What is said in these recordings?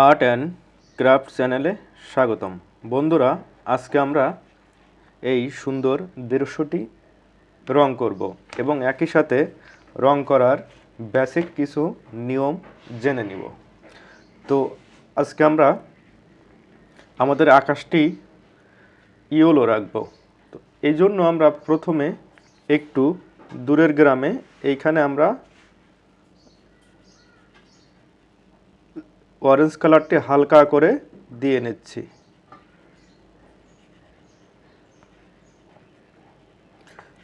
Art and craft চ্যানেলে স্বাগতম। বন্ধুরা, আজকে আমরা এই সুন্দর দৃশ্যটি রং করব এবং একই সাথে রং করার বেসিক কিছু নিয়ম জেনে নিব। তো আজকে আমরা আমাদের আকাশটি ইয়েলো রাখব। তো এই জন্য আমরা প্রথমে একটু দূরের গ্রামে এইখানে আমরা অরেঞ্জ কালারটি হালকা করে দিয়ে নিচ্ছি।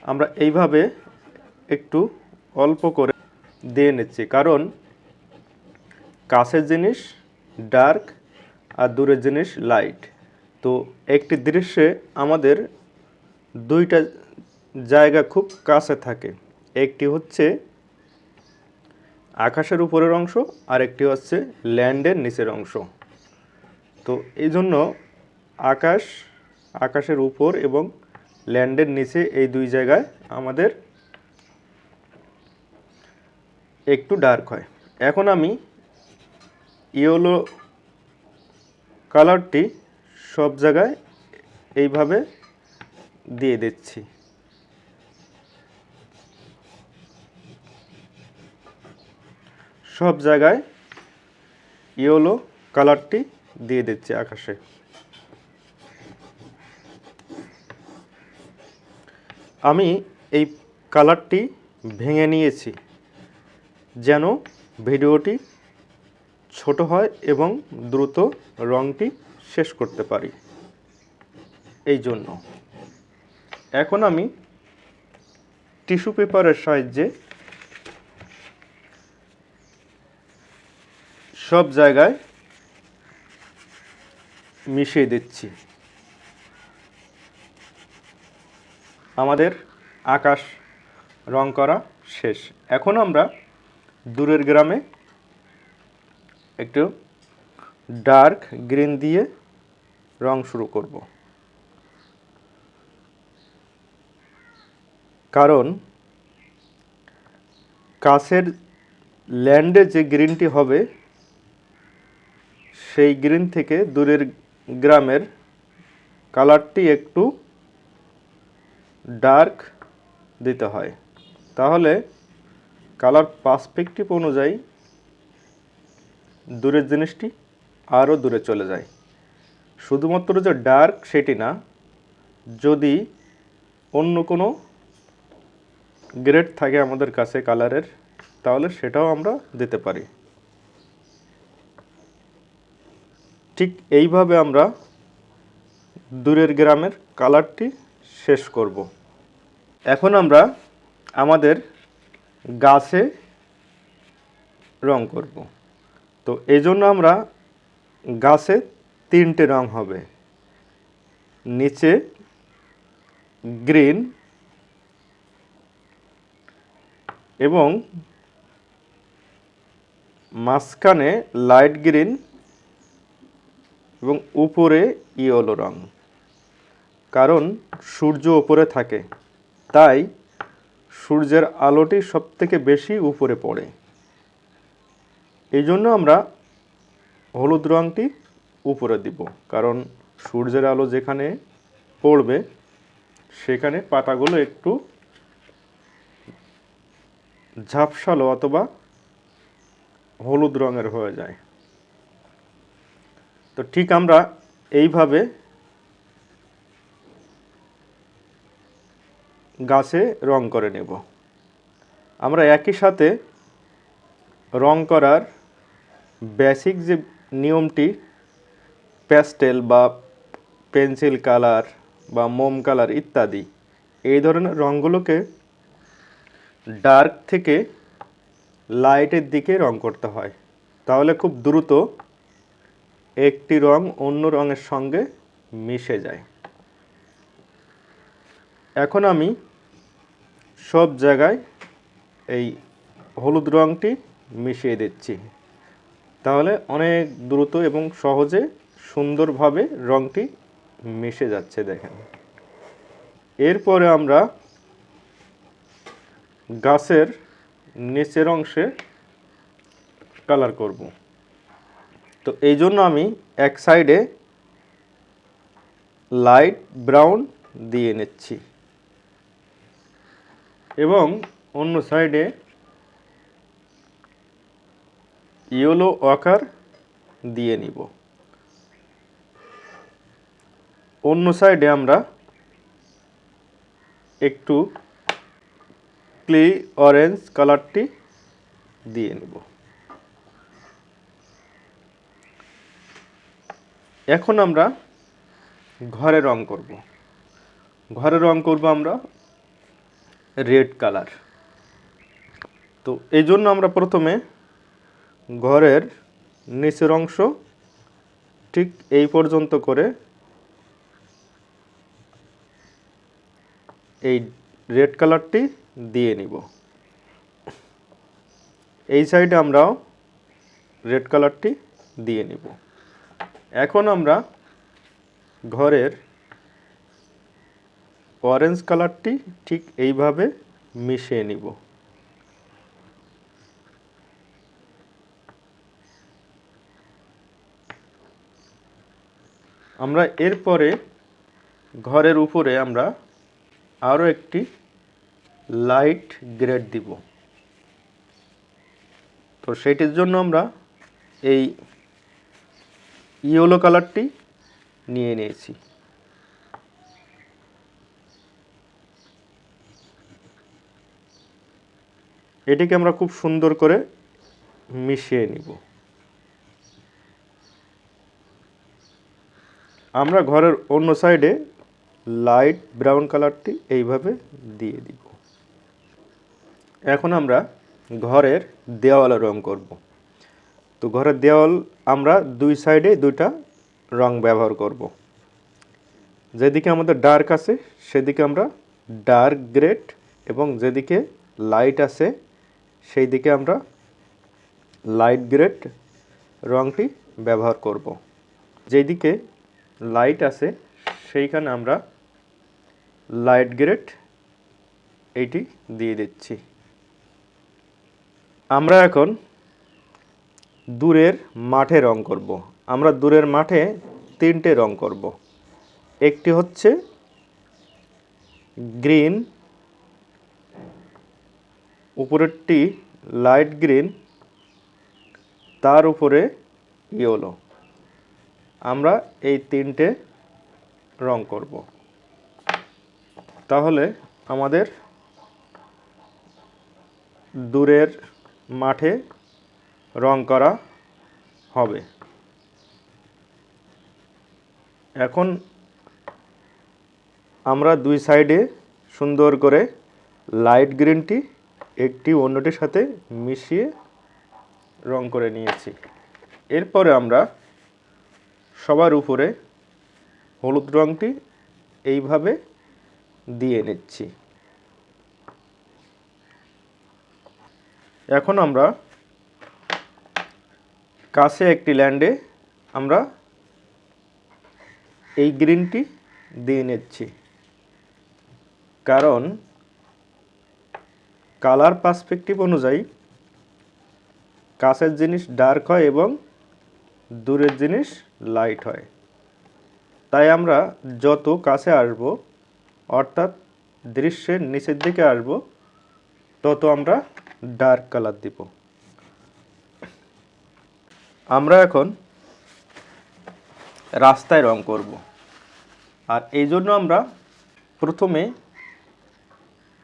আমরা এইভাবে একটু অল্প করে দিয়ে নিচ্ছি, কারণ কাছের জিনিস ডার্ক আর দূরের জিনিস লাইট। তো একটি দৃশ্যে আমাদের দুইটা জায়গা খুব কাছে থাকে, একটি হচ্ছে আকাশের উপরের অংশ আর একটি হচ্ছে ল্যান্ডের নিচের অংশ। তো এই জন্য আকাশের উপর এবং ল্যান্ডের নিচে এই দুই জায়গায় আমাদের একটু ডার্ক হয়। এখন আমি ইয়েলো কালারটি সব জায়গায় এইভাবে দিয়ে দিচ্ছি। সব জায়গায় ইয়েলো কালারটি দিয়ে দিচ্ছি আকাশে। আমি এই কালারটি ভেঙে নিয়েছি যেন ভিডিওটি ছোট হয় এবং দ্রুত রঙটি শেষ করতে পারি, এই জন্য। এখন আমি টিস্যু পেপারের সাহায্যে সব জায়গায় মিশিয়ে দিচ্ছি। আমাদের আকাশ রং করা শেষ। এখন আমরা দূরের গ্রামে একটু ডার্ক গ্রিন দিয়ে রং শুরু করব, কারণ কাছের ল্যান্ডে যে গ্রিনটি হবে সেই গ্রিন থেকে দূরের গ্রামের কালারটি একটু ডার্ক দিতে হয়, তাহলে কালার পার্সপেক্টিভ অনুযায়ী দূরের জিনিসটি আরও দূরে চলে যায়। শুধুমাত্র যে ডার্ক সেটি না, যদি অন্য কোনো গ্রেড থাকে আমাদের কাছে কালারের, তাহলে সেটাও আমরা দিতে পারি। ঠিক এইভাবে আমরা দূরের গ্রামের কালারটি শেষ করব। এখন আমরা আমাদের গাছে রং করব। তো এই জন্য আমরা গাছে তিনটে রং হবে, নিচে গ্রিন এবং মাঝখানে লাইট গ্রিন এবং উপরে ইয়েলো রং। কারণ সূর্য উপরে থাকে, তাই সূর্যের আলোটি সবথেকে বেশি উপরে পড়ে। এই জন্য আমরা হলুদ রঙটি উপরে দিব, কারণ সূর্যের আলো যেখানে পড়বে সেখানে পাতাগুলো একটু ঝাপসালো অথবা হলুদ রঙের হয়ে যায়। তো ঠিক আমরা এইভাবে গাছে রং করে নেব। আমরা একই সাথে রং করার বেসিক যে নিয়মটি, প্যাস্টেল বা পেন্সিল কালার বা মোম কালার ইত্যাদি, এই ধরনের রঙগুলোকে ডার্ক থেকে লাইটের দিকে রং করতে হয়, তাহলে খুব দ্রুত একটি রং অন্য রঙের সঙ্গে মিশে যায়। এখন আমি সব জায়গায় এই হলুদ রঙটি মিশিয়ে দিচ্ছি, তাহলে অনেক দ্রুত এবং সহজে সুন্দরভাবে রঙটি মিশে যাচ্ছে, দেখেন। এরপরে আমরা গাছের নিচের অংশে কালার করব। তো তো এই জন্য আমি এক সাইডে লাইট ব্রাউন দিয়ে নিচ্ছি এবং অন্য সাইডে ইয়েলো ওয়াকার দিয়ে নিব। অন্য সাইডে আমরা একটু ক্লে অরেঞ্জ কালারটি দিয়ে নেব। এখন আমরা ঘরে রং করব। ঘরে রং করব আমরা রেড কালার। তো এই জন্য আমরা প্রথমে ঘরের নিচের অংশ ঠিক এই পর্যন্ত করে এই রেড কালারটি দিয়ে নিব। এই সাইডে আমরাও রেড কালারটি দিয়ে নিব। এখন আমরা ঘরের অরেঞ্জ কালারটি ঠিক এইভাবে মিশিয়ে নিব। আমরা এরপরে ঘরের উপরে আমরা আরও একটি লাইট গ্রেড দিব। তো সেটির জন্য আমরা এই ইয়েলো কালারটি নিয়ে নিয়েছি। এটিকে আমরা খুব সুন্দর করে মিশিয়ে নিব। আমরা ঘরের অন্য সাইডে লাইট ব্রাউন কালারটি এইভাবে দিয়ে দিব। এখন আমরা ঘরের দেওয়ালে রং করব। তো ঘরের দেওয়াল আমরা দুই সাইডে দুইটা রং ব্যবহার করব। যেদিকে আমাদের ডার্ক আছে সেদিকে আমরা ডার্ক গ্রেড এবং যেদিকে লাইট আছে সেই দিকে আমরা লাইট গ্রেড রংটি ব্যবহার করব। যেদিকে লাইট আছে সেইখানে আমরা লাইট গ্রেড এইটি দিয়ে দিচ্ছি। আমরা এখন দূরের মাঠে রং করব। আমরা দূরের মাঠে তিনটে রং করব। একটি হচ্ছে গ্রিন, উপরেরটি লাইট গ্রিন, তার উপরে ইয়েলো। আমরা এই তিনটে রং করব। তাহলে আমাদের দূরের মাঠে রং করা হবে। এখন আমরা দুই সাইডে সুন্দর করে লাইট গ্রিনটি একটি অন্যটির সাথে মিশিয়ে রং করে নিয়েছি। এরপরে আমরা সবার উপরে হলুদ রংটি এইভাবে দিয়ে নিচ্ছি। এখন আমরা কাছে একটি ল্যান্ডে আমরা এই গ্রিনটি দিয়ে নিচ্ছি, কারণ কালার পার্সপেক্টিভ অনুযায়ী কাছের জিনিস ডার্ক হয় এবং দূরের জিনিস লাইট হয়। তাই আমরা যত কাছে আসব অর্থাৎ দৃশ্যের নিচের দিকে আসব তত আমরা ডার্ক কালার দিব। আমরা এখন রাস্তায় রং করব, আর এই জন্য আমরা প্রথমে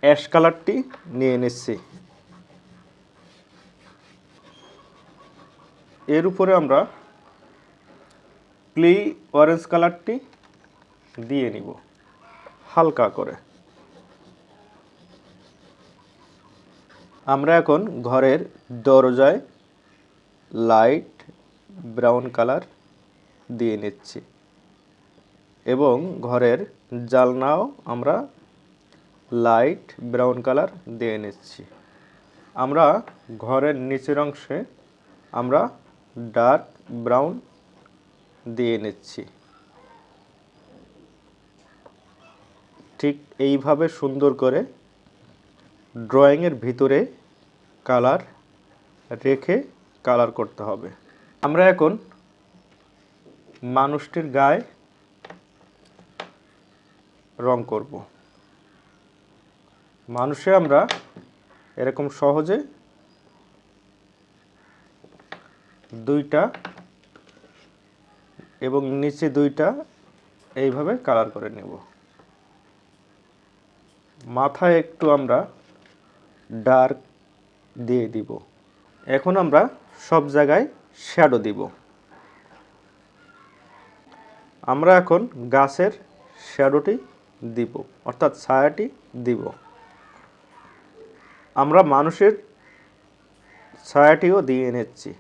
অ্যাশ কালারটি নিয়ে নিচ্ছি। এর উপরে আমরা ক্লে অরেঞ্জ কালারটি দিয়ে নিব হালকা করে। আমরা এখন ঘরের দরজায় লাইট ব্রাউন কালার দিয়ে নিচ্ছি এবং ঘরের জানলাও আমরা লাইট ব্রাউন কালার দিয়ে নিচ্ছি। আমরা ঘরের নিচের অংশে আমরা ডার্ক ব্রাউন দিয়ে নিচ্ছি। ঠিক এইভাবে সুন্দর করে ড্রয়িংয়ের ভিতরে কালার রেখে কালার করতে হবে। আমরা এখন মানুষটির গায়ে রং করব। মানুষে আমরা এরকম সহজে দুইটা এবং নিচে দুইটা এইভাবে কালার করে নেব। মাথায় একটু আমরা ডার্ক দিয়ে দিব। এখন আমরা সব জায়গায় শ্যাডো দিব। আমরা এখন গাছের শ্যাডোটি দিব, অর্থাৎ ছায়াটি দিব। আমরা মানুষের ছায়াটিও দিয়ে নিচ্ছি।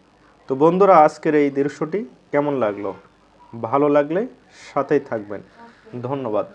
তো বন্ধুরা, আজকের এই দৃশ্যটি কেমন লাগলো? ভালো লাগলে সাথেই থাকবেন। ধন্যবাদ।